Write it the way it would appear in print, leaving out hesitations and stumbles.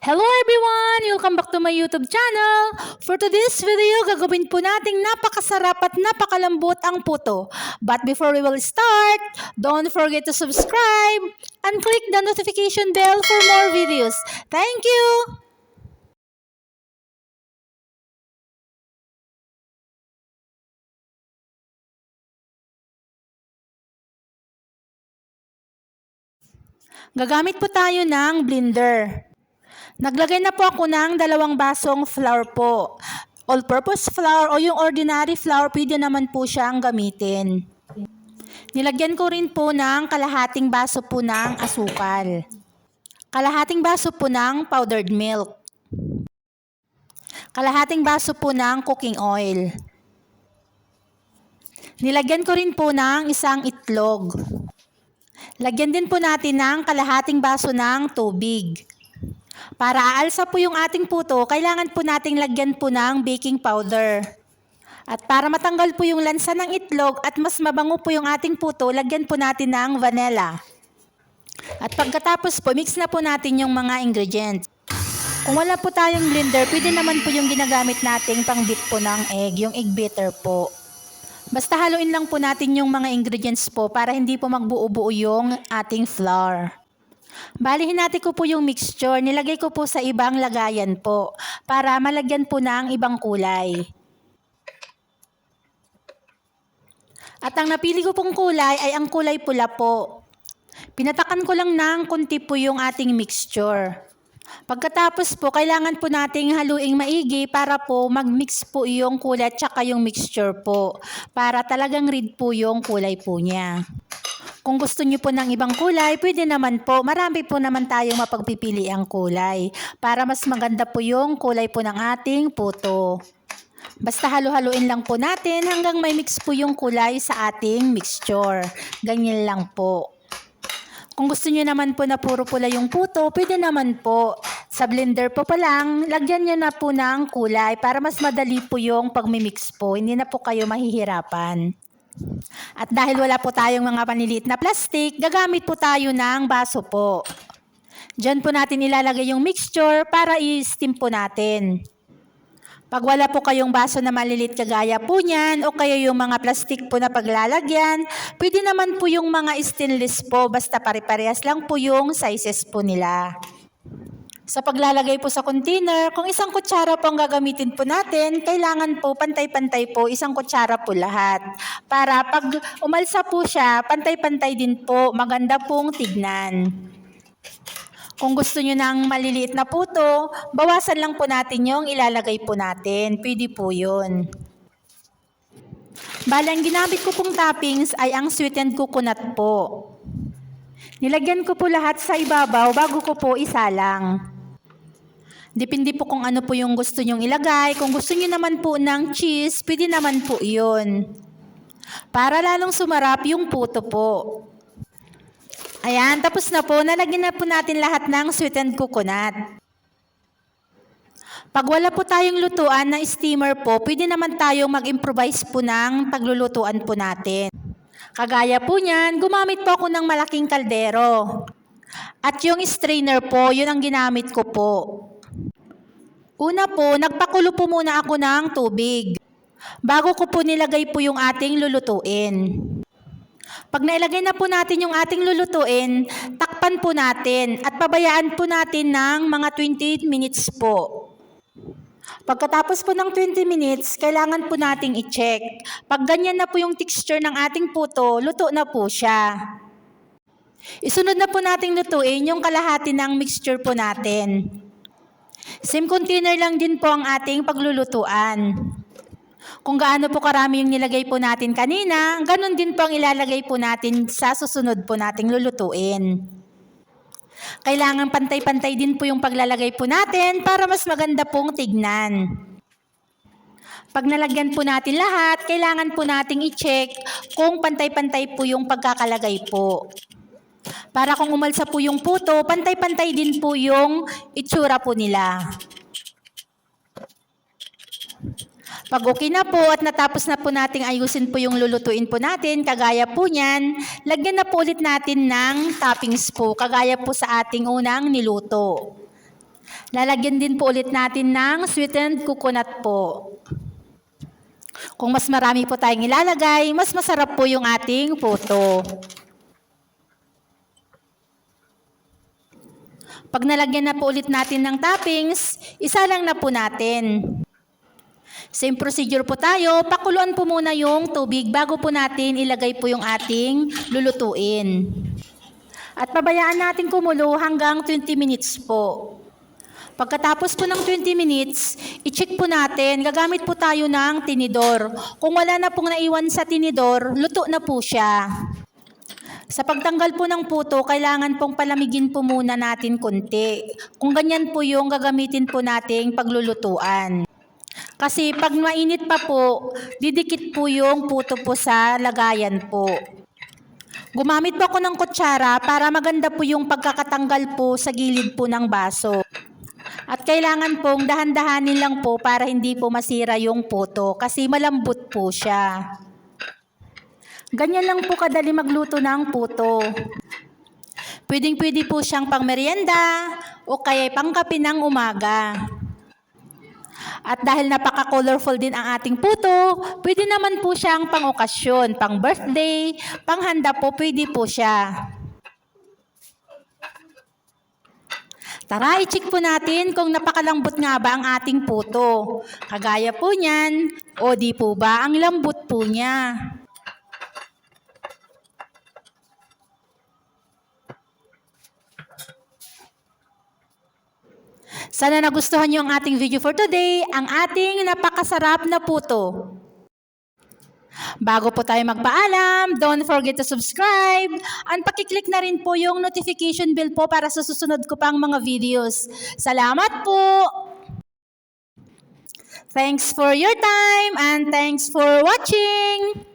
Hello everyone! Welcome back to my YouTube channel. For today's video, gagawin po nating napakasarap at napakalambot ang puto. But before we will start, don't forget to subscribe and click the notification bell for more videos. Thank you! Gagamit po tayo ng blender. Naglagay na po ako ng 2 basong flour po. All-purpose flour o yung ordinary flour, pwede naman po siyang gamitin. Nilagyan ko rin po ng kalahating baso po ng asukal. Kalahating baso po ng powdered milk. Kalahating baso po ng cooking oil. Nilagyan ko rin po ng isang itlog. Lagyan din po natin ng kalahating baso ng tubig. Para aalsa po yung ating puto, kailangan po nating lagyan po ng baking powder. At para matanggal po yung lansa ng itlog at mas mabango po yung ating puto, lagyan po natin ng vanilla. At pagkatapos po, mix na po natin yung mga ingredients. Kung wala po tayong blender, pwede naman po yung ginagamit nating pang-beat po ng egg, yung egg beater po. Basta haluin lang po natin yung mga ingredients po para hindi po magbuo-buo yung ating flour. Balihin natin ko po yung mixture, nilagay ko po sa ibang lagayan po para malagyan po ng ibang kulay. At ang napili ko pong kulay ay ang kulay pula po. Pinatakan ko lang ng konti po yung ating mixture. Pagkatapos po, kailangan po nating haluing maigi para po mag-mix po yung kulay at saka yung mixture po. Para talagang red po yung kulay po niya. Kung gusto niyo po ng ibang kulay, pwede naman po. Marami po naman tayong mapagpipili ang kulay. Para mas maganda po yung kulay po ng ating puto. Basta halo-haluin lang po natin hanggang may mix po yung kulay sa ating mixture. Ganyan lang po. Kung gusto niyo naman po na puro pula yung puto, pwede naman po. Sa blender po pa lang, lagyan niyo na po ng kulay para mas madali po yung pagmimix po. Hindi na po kayo mahihirapan. At dahil wala po tayong mga paniliit na plastic, gagamit po tayo ng baso po. Diyan po natin ilalagay yung mixture para i-steam po natin. Pag wala po kayong baso na maliliit kagaya po niyan o kaya yung mga plastic po na paglalagyan, pwede naman po yung mga stainless po, basta pare-parehas lang po yung sizes po nila. Sa paglalagay po sa container, kung 1 kutsara po ang gagamitin po natin, kailangan po pantay-pantay po 1 kutsara po lahat. Para pag umalsa po siya, pantay-pantay din po, maganda pong tignan. Kung gusto nyo ng maliliit na puto, bawasan lang po natin yung ilalagay po natin. Pwede po yun. Bali, ang ginamit ko pong toppings ay ang sweetened coconut po. Nilagyan ko po lahat sa ibabaw bago ko po isalang. Depende po kung ano po yung gusto nyong ilagay. Kung gusto nyo naman po ng cheese, pwede naman po yun. Para lalong sumarap yung puto po. Ayan, tapos na po. Nalagyan na po natin lahat ng sweetened coconut. Pag wala po tayong lutuan na steamer po, pwede naman tayong mag-improvise po ng paglulutuan po natin. Kagaya po niyan, gumamit po ako ng malaking kaldero. At yung strainer po, yun ang ginamit ko po. Una po, nagpakulo po muna ako ng tubig. Bago ko po nilagay po yung ating lulutuin. Pag nailagay na po natin yung ating lulutuin, takpan po natin at pabayaan po natin ng mga 20 minutes po. Pagkatapos po ng 20 minutes, kailangan po nating i-check. Pag ganyan na po yung texture ng ating puto, luto na po siya. Isunod na po nating lutuin yung kalahati ng mixture po natin. Same container lang din po ang ating paglulutuan. Kung gaano po karami yung nilagay po natin kanina, ganun din po ang ilalagay po natin sa susunod po nating lulutuin. Kailangan pantay-pantay din po yung paglalagay po natin para mas maganda pong tignan. Pag nalagyan po natin lahat, kailangan po nating i-check kung pantay-pantay po yung pagkakalagay po. Para kung umalsa po yung puto, pantay-pantay din po yung itsura po nila. Pag okay na po at natapos na po nating ayusin po yung lulutuin po natin, kagaya po niyan, lagyan na po ulit natin ng toppings po, kagaya po sa ating unang niluto. Lalagyan din po ulit natin ng sweetened coconut po. Kung mas marami po tayong ilalagay, mas masarap po yung ating puto. Pag nalagyan na po ulit natin ng toppings, isa lang na po natin. Same procedure po tayo, pakuluan po muna yung tubig bago po natin ilagay po yung ating lulutuin. At pabayaan natin kumulo hanggang 20 minutes po. Pagkatapos po ng 20 minutes, i-check po natin, gagamit po tayo ng tinidor. Kung wala na pong naiwan sa tinidor, luto na po siya. Sa pagtanggal po ng puto, kailangan pong palamigin po muna natin konti. Kung ganyan po yung gagamitin po nating paglulutuan. Kasi pag mainit pa po, didikit po yung puto po sa lagayan po. Gumamit po ako ng kutsara para maganda po yung pagkakatanggal po sa gilid po ng baso. At kailangan pong dahan-dahanin lang po para hindi po masira yung puto kasi malambot po siya. Ganyan lang po kadali magluto ng puto. Pwedeng-pwede po siyang pang merienda o kaya pangkape ng umaga. At dahil napaka-colorful din ang ating puto, pwede naman po siyang pang-okasyon, pang-birthday, pang-handa po, pwede po siya. Tara, i-check po natin kung napakalambot nga ba ang ating puto. Kagaya po niyan, o di po ba ang lambot po niya. Sana nagustuhan niyo ang ating video for today, ang ating napakasarap na puto. Bago po tayo magpaalam, don't forget to subscribe and pakiclick na rin po yung notification bell po para sa susunod ko pang mga videos. Salamat po! Thanks for your time and thanks for watching!